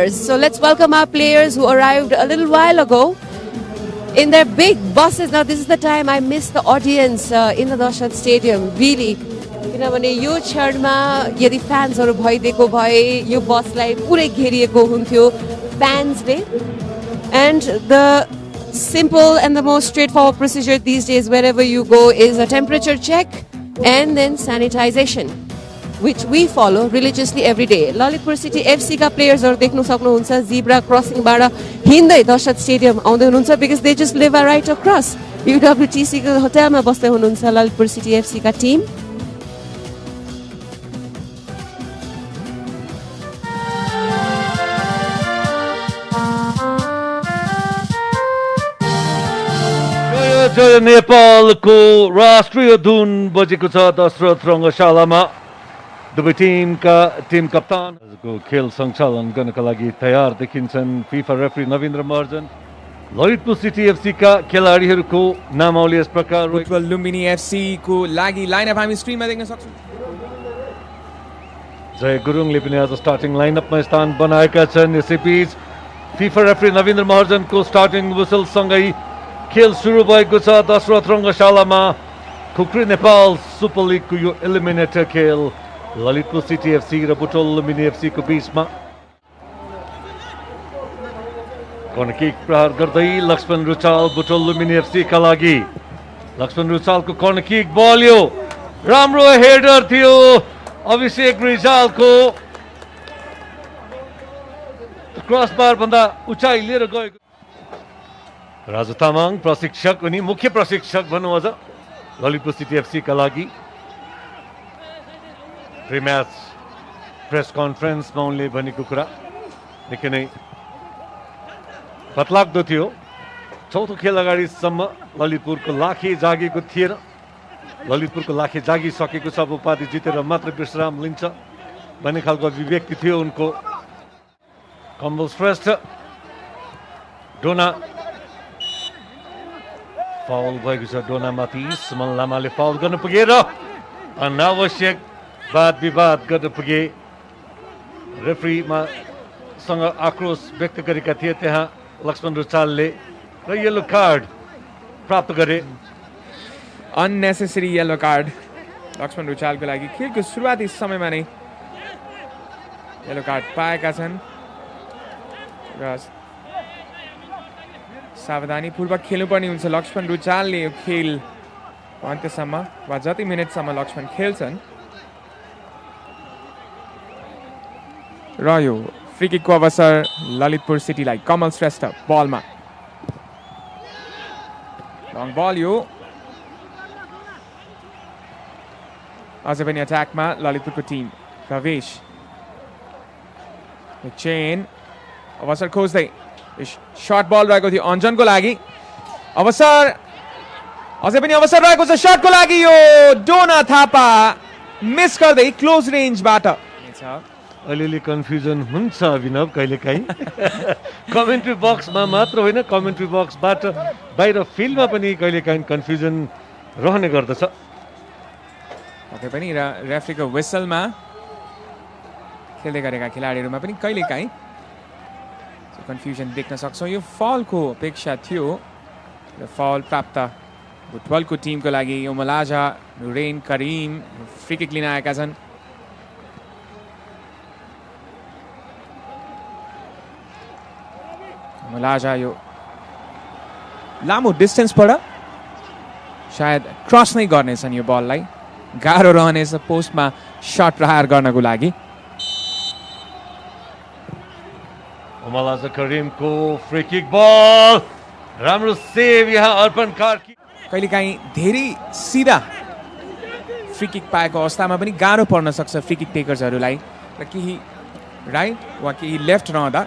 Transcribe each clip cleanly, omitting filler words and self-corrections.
So let's welcome our players who arrived a little while ago in their big buses. Now this is the time I miss the audience in the Dashat Stadium, really. किनभने यो क्षणमा यदि फ्यान्सहरु भइदिएको भए यो बसलाई पुरै घेरिएको हुन्थ्यो फ्यान्सले. And the simple and the most straightforward procedure these days wherever you go is a temperature check and then sanitization, which we follow religiously every day. Lalitpur City FC ka players haru dekhnu sakनुहुन्छ zebra crossing bata hindai Dashat Stadium आउँदै हुनुहुन्छ because they just live right across. UWTC ko hotel ma बस्दै हुनुहुन्छ Lalitpur City FC ka team. नेपालको राष्ट्रिय धुन बजेको छ दशरथ रङ्गशालामा. दुवै टिमका टिम कप्तानको खेल सञ्चालन गर्नका लागि तयार देखिन्छन् FIFA referee Navindra Maharjan. Lalitpur city FC का खेलाडीहरूको नामावली यस प्रकार. उज्जवल लुम्बिनी एफसी को लागि लाइनअप हामी स्क्रिनमा देख्न सक्छौं. जय गुरुङले पनि आज स्टार्टिङ लाइनअपमा स्थान बनाएका छन्. यसैबीच FIFA referee Navindra महर्जनको starting whistle सँगै खेल सुरु भएको छ दशरथ रङ्गशालामा. खुकुरी नेपाल सुपर लिगको यो एलिमिनेटर खेल ललितपुर सिटी एफसी र बुटोल लुम्बिनी एफसी को बीचमा. कर्नर किक प्रहार गर्दै लक्ष्मण रुचाल बुटोल लुम्बिनी एफसी का लागि. लक्ष्मण रुचालको कर्नर किक बल यो राम्रो हेडर थियो अभिषेक रिजालको. क्रसबार भन्दा उचाइ लिएर गएको. राजु तामाङ प्रशिक्षक अनि मुख्य प्रशिक्षक भनौँ अझ ललितपुर सिटी एफसी का लागि. प्री म्याच प्रेस कन्फरेन्समा उनले भनेको कुरा निकै नै पत्लाग्दो थियो. चौथो खेल अगाडिसम्म ललितपुरको लाखे जागेको थिएन. ललितपुरको लाखे जागिसकेको छ. अब उपाधि जितेर मात्र विश्राम लिन्छ भन्ने खालको अभिव्यक्ति थियो उनको. कमल श्रेष्ठ डोना फाउल भएको छ. डोनामाथि सुमन लामाले फाउल गर्न पुगेर अनावश्यक वाद विवाद गर्न पुगे. रेफ्रीमा सँग आक्रोश व्यक्त गरेका थिए त्यहाँ लक्ष्मण रुचालले र येलो कार्ड प्राप्त गरे. अननेसेसरी येलो कार्ड लक्ष्मण रुचालको लागि. खेलको सुरुवाती समयमा नै येलो कार्ड पाएका छन् र सावधानी पूर्वक खेल्नुपर्ने हुन्छ लक्ष्मण रुचालले. यो खेल अन्त्यसम्म वा जति मिनेटसम्म लक्ष्मण खेल्छन् र यो फ्री किकको अवसर ललितपुर सिटीलाई. कमल श्रेष्ठ बलमा लङ बल यो अझै पनि अट्याकमा ललितपुरको टिम. प्रवेश चेन अवसर खोज्दै शॉट बल रहेको थियो अञ्जनको लागि. अवसर अझै पनि अवसर रहेको छ शटको लागि. यो डोना थापा मिस गर्दै क्लोज रेन्जबाट. अलिअलि कन्फ्युजन हुन्छ अभिनव कहिलेकाहीँ. कमेन्ट्री बक्समा मात्र होइन कमेन्ट्री बक्सबाट बाहिर फिल्डमा पनि कहिलेकाहीँ कन्फ्युजन रहने गर्दछ. पक्कै पनि र रेफ्रीको विसलमा खेल्दै गरेका खेलाडीहरूमा पनि कहिलेकाहीँ कन्फ्युजन देख्न सक्छौँ. यो फलको अपेक्षा थियो र फल प्राप्त बुटवलको टिमको लागि. यो मलाजा नुरेन करिम फ्री किक लिन आएका छन्. मलाजा यो लामो डिस्टेन्सबाट सायद क्रस नै गर्नेछन्. यो बललाई गाह्रो रहनेछ पोस्टमा शट प्रहार गर्नको लागि. मलाजा करिमको फ्री किक बल राम्रो सेभ यहाँ अर्पण कार्की. कहिलेकाहीँ धेरै सिधा फ्री किक पाएको अवस्थामा पनि गाह्रो पर्न सक्छ फ्री किक टेकर्सहरूलाई र केही राइट वा केही लेफ्ट रहँदा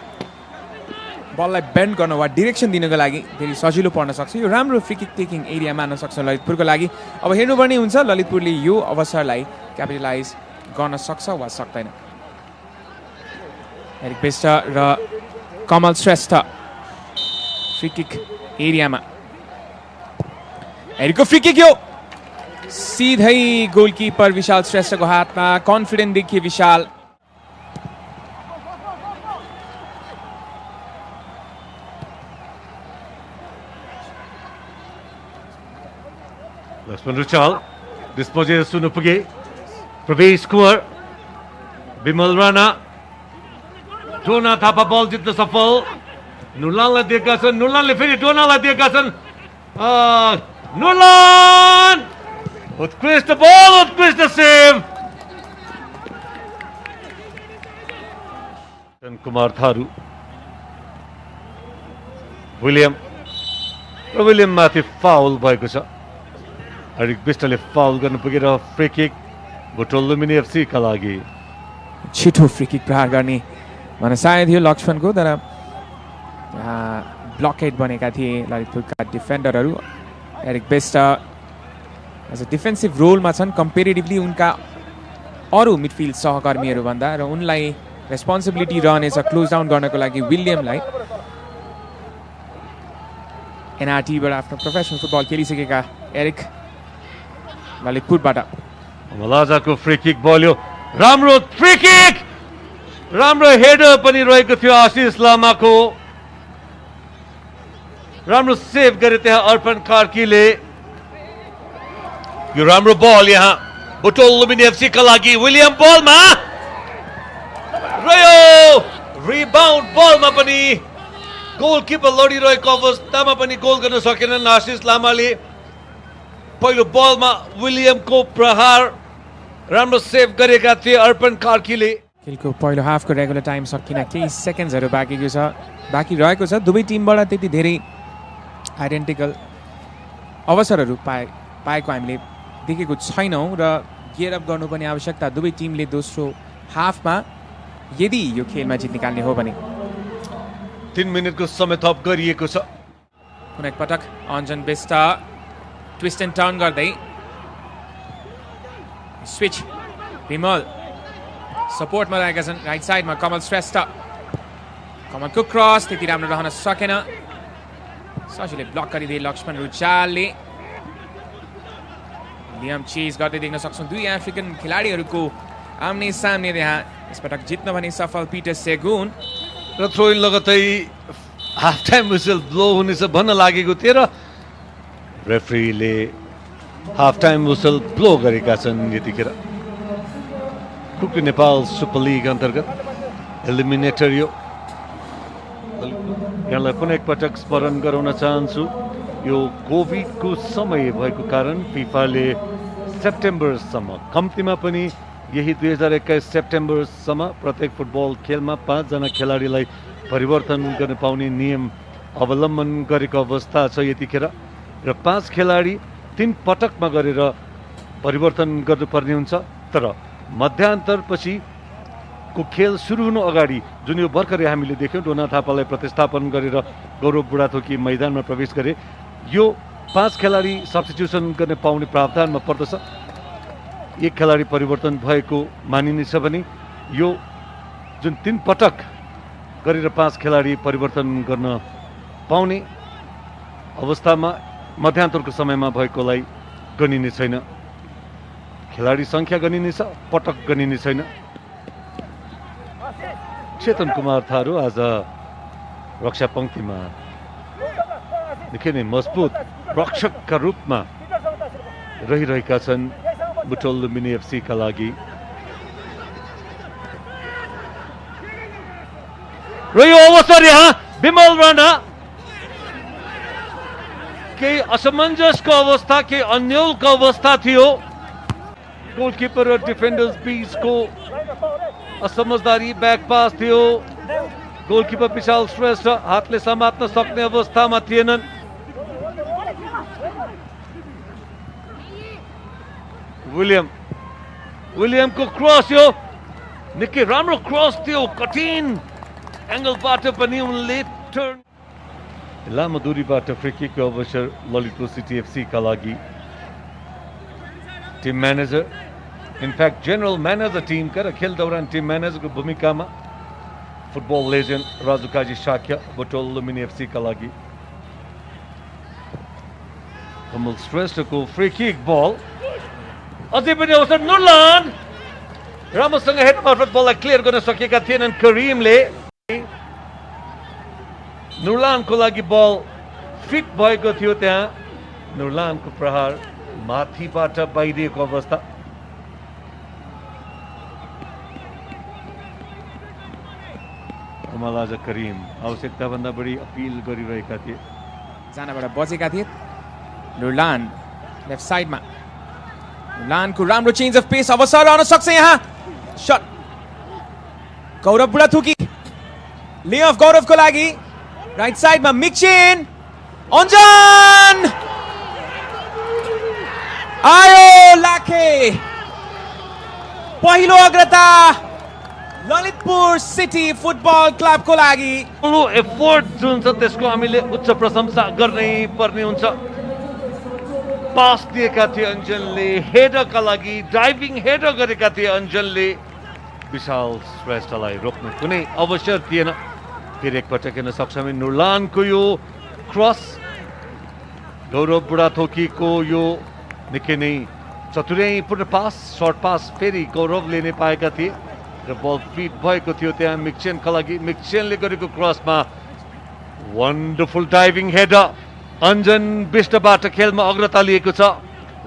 बललाई बेन्ड गर्न वा डिरेक्सन दिनको लागि धेरै सजिलो पर्न सक्छ. यो राम्रो फ्री किक टेकिङ एरिया मान्न सक्छ ललितपुरको लागि. अब हेर्नुपर्ने हुन्छ ललितपुरले यो अवसरलाई क्यापिटलाइज गर्न सक्छ वा सक्दैन. एरिक बेस्ट र कमल श्रेष्ठ फ्री किक एरियामा. एरिकको फ्री किक यो सिधै गोलकिपर विशाल श्रेष्ठको हातमा. कन्फिडेन्ट देखिए विशाल. लक्ष्मण रुचाल डिस्पोजेस हुन पुगे प्रवेश कुँवर विमल राणा डोना थापा बल जित्न सफल नुरलानलाई दिएका छन् नुरलानले फेरि डोनालाई दिएका छन् नुरलान उत्कृष्ट बल उत्कृष्ट सेभ कुमार थारू विलियम र विलियम माथि फाउल भएको छ हरिक विष्टले फाउल गर्न पुगेर free kick Butwal Lumbini FC का लागि छिटो फ्री किक प्रहार गर्ने मनसाय थियो लक्ष्मणको तर ब्लकेड बनेका थिए ललितपुरका डिफेन्डरहरू Eric Best as a defensive रोलमा छन् कम्पेरिटिभली उनका अरू मिडफिल्ड सहकर्मीहरू भन्दा र उनलाई रेस्पोन्सिबिलिटी रहनेछ क्लोज डाउन गर्नको लागि विलियमलाई एनआरटीबाट आफ्नो प्रोफेसनल फुटबल खेलिसकेका एरिक ललितपुरबाट मलाजाको फ्री किक बल्यो राम्रो फ्री किक राम्रो हेडर पनि रहेको थियो आशिष लामाको राम्रो सेभ गरे त्यहाँ अर्पण कार्कीले यो राम्रो बल यहाँ बुटोल लुम्बिनी एफसी का लागि विलियम बलमा रह्यो रिबाउन्ड बलमा पनि गोलकिपर लडिरहेको अवस्थामा पनि गोल गर्न सकेनन् आशिष लामाले पहिलो बलमा विलियमको प्रहार राम्रो सेभ गरेका थिए अर्पण कार्कीले खेलको पहिलो हाफको रेगुलर टाइम सकिन केही सेकेन्ड्सहरू बाँकी रहेको छ दुवै टिमबाट त्यति धेरै आइडेन्टिकल अवसरहरू पाएको हामीले देखेको छैनौँ र गियर अप गर्नु पनि आवश्यकता दुवै टिमले दोस्रो हाफमा यदि यो खेलमा जित निकाल्ने हो भने 3 मिनेटको समय थप गरिएको छ कुनै पटक अञ्जन बेस्ट ट्विस्ट एन्ड टर्न गर्दै स्विच विमल सपोर्टमा रहेका छन् राइट साइडमा कमल श्रेष्ठ कमलको क्रस त्यति राम्रो रहन सकेन सजिलै ब्लक गरिदिए लक्ष्मण रुचालले लियम चेज गर्दै देख्न सक्छौँ दुई अफ्रिकन खेलाडीहरूको आम्ने सामने त्यहाँ यसपटक जित्न भने सफल पिटर सेगुन र थ्रो इन लगतै हाफ टाइम विसल ब्लो हुनेछ भन्न लागेको थियो र रेफ्रीले हाफ टाइम विसल ब्लो गरेका छन् यतिखेर कुकु नेपाल सुपर लिग अन्तर्गत एलिमिनेटर यो यहाँलाई पुनः एकपटक स्मरण गराउन चाहन्छु यो कोभिडको समय भएको कारण फिफाले सेप्टेम्बरसम्म कम्तीमा पनि यही 2021 सेप्टेम्बरसम्म प्रत्येक फुटबल खेलमा 5 जना खेलाडीलाई परिवर्तन गर्न पाउने नियम अवलम्बन गरेको अवस्था छ यतिखेर र 5 खेलाडी 3 पटकमा गरेर परिवर्तन गर्नुपर्ने हुन्छ तर मध्यान्तरपछि को खेल सुरु हुनु अगाडि जुन यो भर्खरै हामीले देख्यौँ डोना थापालाई प्रतिस्थापन गरेर गौरव बुढाथोकी मैदानमा प्रवेश गरे यो 5 खेलाडी सब्स्टिट्युसन गर्ने पाउने प्रावधानमा पर्दछ एक खेलाडी परिवर्तन भएको मानिनेछ भने यो जुन 3 पटक गरेर 5 खेलाडी परिवर्तन गर्न पाउने अवस्थामा मध्यान्तरको समयमा भएकोलाई गनिने छैन खेलाडी सङ्ख्या गनिनेछ पटक गनिने छैन चेतन कुमार थारू आज रक्षा पंक्तिमा निकै नै मजबुत रक्षकका रूपमा रहिरहेका छन् बुटोल लुम्बिनी एफसी का लागि र यो अवसर यहाँ विमल राणा केही असमञ्जसको अवस्था केही अन्यलको अवस्था थियो गोलकिपर र डिफेन्डर्स बीचको असमझदारी ब्याक पास थियो गोलकिपर विशाल श्रेष्ठ हातले समात्न सक्ने अवस्थामा थिएनन् विलियमको क्रस यो निकै राम्रो क्रस थियो कठिन एङ्गलबाट पनि उनले टर्न लामो दूरीबाट फ्री किकको अवसर ललितपुर सिटी एफसी का लागि team manager in fact general manager टिमका र खेल दौरान टिम म्यानेजरको भूमिकामा football legend Raju Kaji Shakya Butwal Lumbini FC का लागि कमल श्रेष्ठको फ्री किक बल अझै पनि अवसर नुरलान राम्रोसँग हेड मार्फत बललाई क्लियर गर्न सकेका थिएनन् करिमले नुरलानको लागि बल फिट भएको थियो त्यहाँ नुरलानको प्रहार माथिबाट बाहिरिएको अवस्था। कमलाज करिम आवश्यकताभन्दा बढी अपिल गरिरहेका थिए, जानबाट बचेका थिए। नुरलान लेफ्ट साइडमा, नुरलानको राम्रो चेन्ज अफ पेस, अवसर आउन सक्छ यहाँ। शट गौरव बुढाथोकी, ले अफ गौरवको लागि। राइट साइडमा मिक्चेन, अन्जन आयो लाखे। पहिलो अग्रता ललितपुर सिटी फुटबल क्लबको लागि। एफोर्ट जुन छ त्यसको हामीले उच्च प्रशंसा गर्नै पर्ने हुन्छ। पास दिएका थिए अञ्जनले, हेडरका लागि डाइभिङ हेडर गरेका थिए अञ्जनले। विशाल श्रेष्ठलाई रोक्ने कुनै अवसर थिएन। फेरि एकपटक हेर्न सक्छौँ नुरलानको यो क्रस, गौरव बुढाथोकीको यो निकै नै चतुर्याइपूर्ण पास, सर्ट पास फेरि गौरवले नै पाएका थिए र बल फिट भएको थियो त्यहाँ मिक्चेनका लागि। मिक्चेनले गरेको क्रसमा वन्डरफुल डाइभिङ हेडर। अञ्जन विष्टबाट खेलमा अग्रता लिएको छ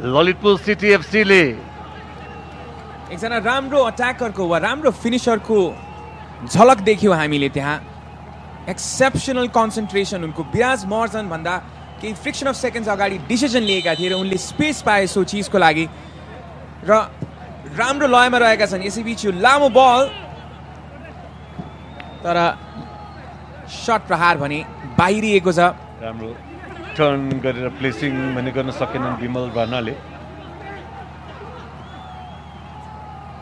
ललितपुर सिटी एफसीले। एकजना राम्रो अट्याकरको वा राम्रो फिनिसरको झलक देख्यौँ हामीले त्यहाँ। एक्सेप्सनल कन्सन्ट्रेसन उनको। विराज महर्जन भन्दा केही फ्रिक्सन अफ सेकेन्ड्स अगाडि डिसिजन लिएका थिए र उनले स्पेस पाए सो चिजको लागि र राम्रो लयमा रहेका छन्। यसैबीच यो लामो बल, तर शट प्रहार भने बाहिरिएको छ। राम्रो टर्न गरेर प्लेसिङ भने गर्न सकेनन् विमल राणाले।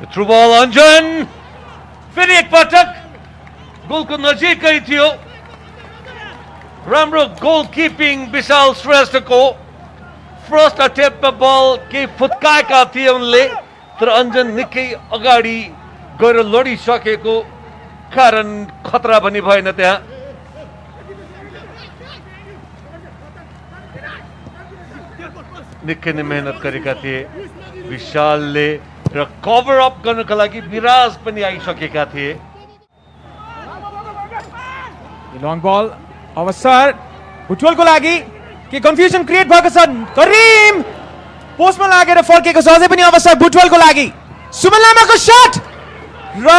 थ्रु बल अञ्जन, फेरि एकपटक गोलको नजिकै थियो। राम्रो गोल किपिङ विशाल श्रेष्ठको। फर्स्ट अटेम्पमा बल केही फुत्काएका थिए उनले, तर अञ्जन निकै अगाडि गएर लडिसकेको कारण खतरा पनि भएन त्यहाँ। निकै नै मेहनत गरेका थिए विशालले र कभर अप गर्नका लागि विराज पनि आइसकेका थिए। लङ बल, अवसर बुटवलको लागि। के कन्फ्युजन क्रिएट भएको छ। करिम पोस्टमा लागेर फर्केको छ। अझै पनि अवसर बुटवलको लागि। सुमन लामाको शट र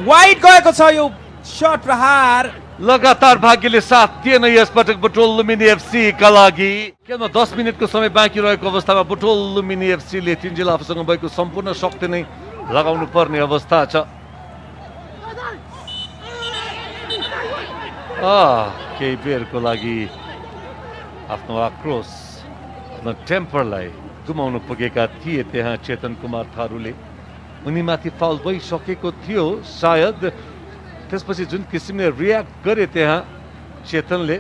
वाइड गएको छ यो शट प्रहार। लगातार भाग्यले साथ दिएन यसपटक बुटवल लुम्बिनी एफसी का लागि। केवल 10 मिनटको समय बाँकी रहेको अवस्थामा बुटवल लुम्बिनी एफसीले तिनजिल आफूसँग भएको सम्पूर्ण शक्ति नै लगाउनु पर्ने अवस्था छ। केही बेरको लागि आफ्नो आक्रोश, आफ्नो टेम्परलाई गुमाउनु पुगेका थिए त्यहाँ चेतन कुमार थारूले। उनीमाथि फाउल भइसकेको थियो सायद। त्यसपछि जुन किसिमले रियाक्ट गरे त्यहाँ चेतनले,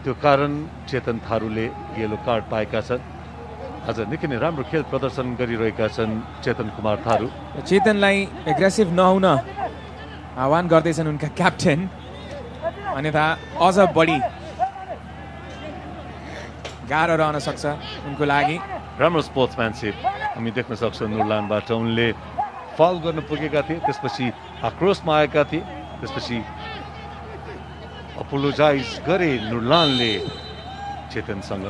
त्यो कारण चेतन थारूले येलो कार्ड पाएका छन्। आज निकै नै राम्रो खेल प्रदर्शन गरिरहेका छन् चेतन कुमार थारू। चेतनलाई एग्रेसिभ नहुन आह्वान गर्दैछन् उनका क्याप्टेन, अन्यथा अझ बढी गाह्रो रहन सक्छ उनको लागि। राम्रो स्पोर्ट्सम्यानसिप हामी देख्न सक्छौँ नुरलानबाट। उनले फाउल गर्न पुगेका थिए, त्यसपछि आक्रोशमा आएका थिए, त्यसपछि अपोलोजाइज गरे नुरलानले चेतनसँग।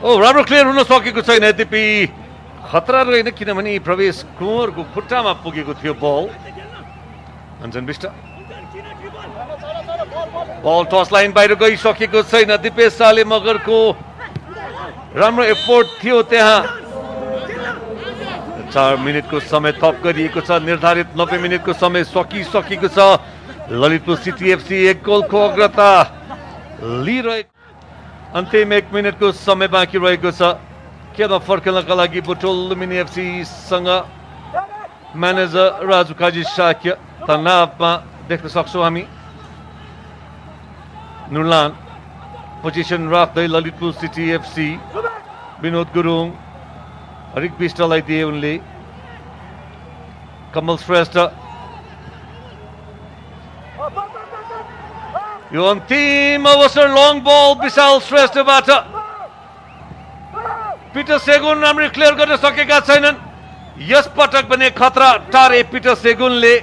राम्रो क्लियर हुन सकेको छैन, यद्यपि खतरा रहेन किनभने प्रवेश कुँवरको खुट्टामा पुगेको थियो बल। अञ्जन विष्ट, बल टस लाइन बाहिर गइसकेको छैन। दिपेश साले मगरको राम्रो एफोर्ट थियो त्यहाँ। 4 मिनटको समय थप गरिएको छ। निर्धारित 90 मिनटको समय सकिसकेको छ। ललितपुर सिटी एफसी 1 गोलको अग्रता लिइरहेको। अन्तिम 1 मिनटको समय बाँकी रहेको छ। खेलमा फर्कनका लागि बुटवल लुम्बिनी एफसीसँग म्यानेजर राजु काजी शाक्य तनावमा देख्न सक्छौँ हामी। नुरलान पोजिसन राख्दै ललितपुर सिटी एफसी। विनोद गुरुङ, हरिक विष्टलाई दिए उनले। कमल श्रेष्ठ, यो अन्तिम अवसर लङ बल विशाल श्रेष्ठबाट। पिटर सेगुन राम्ररी क्लियर गर्न सकेका छैनन्। यस पटक पनि खतरा टारे Peter सेगुनले।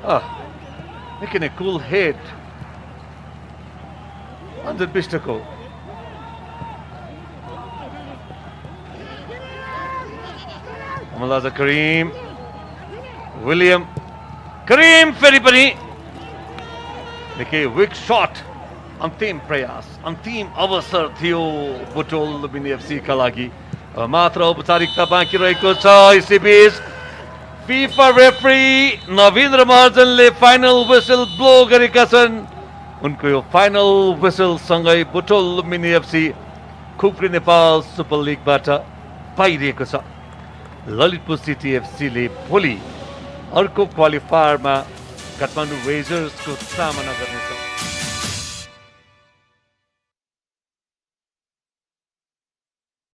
Making a cool hit. Under Bistako. Malaza Kareem. William. Kareem Feripani. देखिए विक शॉट अन्तिम प्रयास अन्तिम अवसर थियो बुटोल लुम्बिनी एफसी का लागि मात्र औपचारिकता बाँकी रहेको छ यसै बीच फीफा रेफरी नवीन्द्र महर्जनले फाइनल व्हिसल ब्लो गरेका छन् उनको यो फाइनल व्हिसल सँगै बुटोल लुम्बिनी एफसी खुकुरी नेपाल सुपर लिगबाट बाहिरिएको छ ललितपुर सिटी एफसी ले भोलि अर्को क्वालिफायरमा काठमाडौँ रेजर्सको सामना गर्नेछ